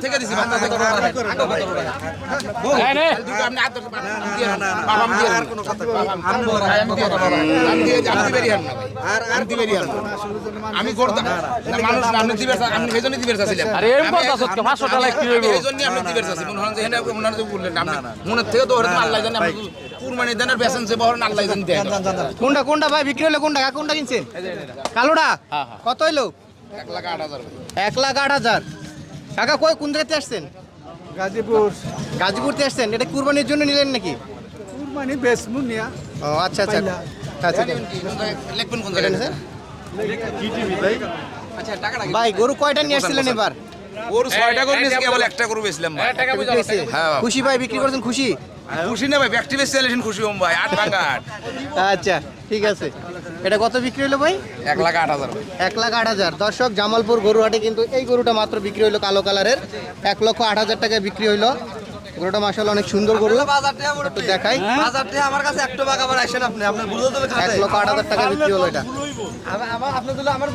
থেকে দিছি মাত্র থেকে দুটো আপনি আদর বাবা আমি দিয়ে আর কোনো কথা আমি দিবেরি হাম না ভাই আমি দিবেরি হাম আমি করতাম না মানুষ না আপনি দিবের আপনি এইজন্য দিবের চাইছিলেন আরে এরকম কথা সত্য 500 টাকা কি হইব এইজন্য আপনি দিবের চাইছি মনে হয় যে এনে মনে হয় যে বললেন আপনি মনে থেকে তো হয়তো আল্লাহ জানে আপনি কুরবানি দেনের বেচেন সে বহর আল্লাহ জানে দেন কোনটা কোনটা ভাই বিক্রি হলো কোনটা কোনটা কিনছেন কালোটা কত হইলো 1,08,000 কাকা কই কোন জায়গাতে আসছেন গাজীপুর থেকে আসছেন এটা কুরবানির জন্য নিলেন নাকি কুরবানি বেচমু নিয়া ও আচ্ছা আচ্ছা আচ্ছা লিখবেন কোন জায়গায় স্যার ভাই গরু কয়টা নিয়ে আসছিলেন এবার ওর 6টা করে নিয়েছি কেবল একটা করে বেচলাম ভাই হ্যাঁ খুশি ভাই বিক্রি করছেন খুশি খুশি না ভাই ব্যক্তি বেচে চাইলেন খুশি হম ভাই 8 ভাঙা 8 আচ্ছা ঠিক আছে এটা কত বিক্রি হলো ভাই 1,08,000 ভাই 1,08,000 দর্শক জামালপুর গরুহাটে কিন্তু এই গরুটা মাত্র বিক্রি হলো কালো কালারের 1,08,000 টাকায় বিক্রি হলো গরুটা মাশাআল্লাহ অনেক সুন্দর গরু একটু দেখাই বাজারতে আমার কাছে 1 টাকা আবার আসেন আপনি আপনার বুঝতে হবে 1,08,000 টাকা বিক্রি হলো এটা আমার আপনি দিলে আমার